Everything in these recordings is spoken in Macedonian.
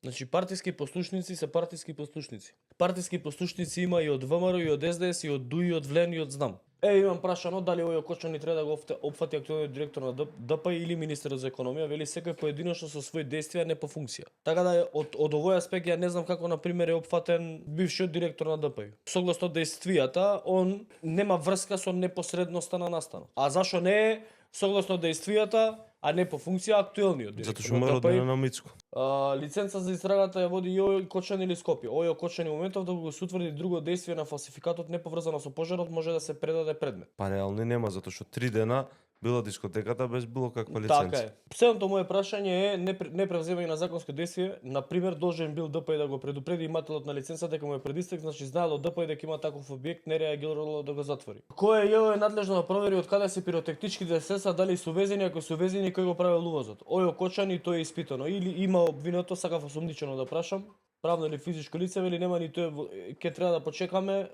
Значи партиски послушници се партиски послушници. Партиски послушници има и од ВМРО, и од СДС, и од ДУИ, и од ВЛЕН, и од ЗНАМ. Имам прашано дали овој Окочани треба да го опфати актуелниот директор на ДП или министерот за економија, вели секој поединечно со своји действија, не по функција. Така да од овој аспект ја не знам како на пример е опфатен бившиот директор на ДП. Согласно действијата, он нема врска со непосредноста на настанот. А зашо не е согласно действијата, а не по функција актуелниот директор? Затоа што мора да е на Мицко. Лиценца за истрагата ја води Јој Окочани или Скопје. Овој Окочани моментов да го се утврди друго действие на фалсификатот неповрзано со пожарот, може да се предаде предмет. Па реално нема, затоа што 3 дена била дискотеката без било каква лиценца. Така е. Последното моје прашање е непревземање на законско действие. На пример, должен бил ДП да го предупреди имателот на лиценца дека му е предистек, значи знаело ДП дека има таков објект, не реагирало да го затвори. Кој е надлежно да провери од каде се пиротехничките средства, дали се увезени, ако се увезени, кој го правил увозот. Овој Окочани тој е испитано или има обвинето, сакав осомничено да прашам, правно или физичко лице, или нема ни тој, ќе треба да почекаме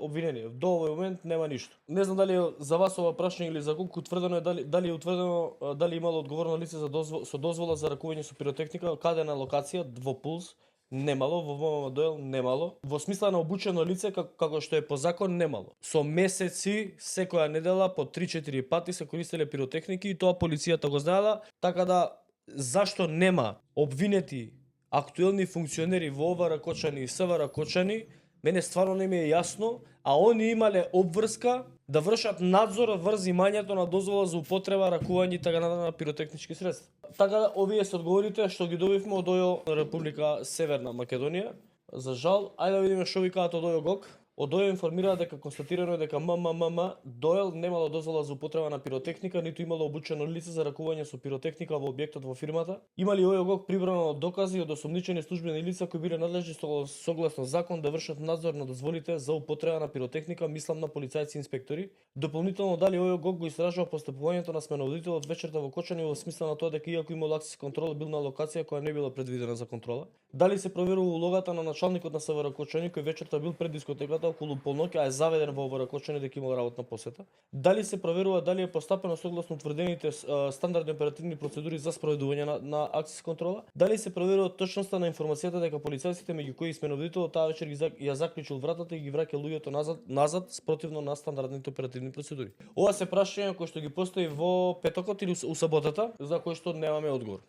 обвинение. До овој момент нема ништо. Не знам дали за вас ова прашање или за колку утврдено е дали е утврдено дали имало одговорно лице со дозвола за ракување со пиротехника, каде на локација, во Пулс немало, во ММ Доел немало, во смисла на обучено лице како што е по закон немало. Со месеци секоја недела по 3-4 пати се користеле пиротехники и тоа полицијата го знаела, така да зашто нема обвинети актуелни функционери во ова Ракочани и СВ Ракочани, мене стварно не ми е јасно, а они имале обврска да вршат надзор врз имањето на дозвола за употреба, ракување и така на пиротехнички средства. Така овие се одговорите што ги добивме од ОЈО Република Северна Македонија. За жал, ајде да видиме што викаат од ОЈО ГОК. Од ОЈО информира дека констатирано е дека МММ Доел немало дозвола за употреба на пиротехника, ниту имало обучено лице за ракување со пиротехника во објектот во фирмата. Имали ОЈО ГОК прибрано докази од осомничени службени лица кои биле надлежни согласно закон да вршат надзор на дозволите за употреба на пиротехника, мислам на полицајци и инспектори. Дополнително дали ОЈО ГОК го истражува постапувањето на сменоводителот вечерта во Кочани во смисла на тоа дека иако имал акциски контрол бил на локација која не била предвидена за контрола. Дали се проверува улогата на началникот на СВ Ракочани кој вечерта бил пред дискотеката околу полноќ, а е заведен во Ракочани дека имал работна посета. Дали се проверува дали е постапено согласно утврдените стандардни оперативни процедури за спроведување на акциски контрола. Дали се проверува точноста на информацијата дека полицајците меѓу кои сменоводителот таа вечер ја заклучил вратата и ги враќа луѓето назад спротивно на стандардните оперативни процедури. Ова се прашања кои што ги постои во петокот или у саботата, за кои што немаме одговор.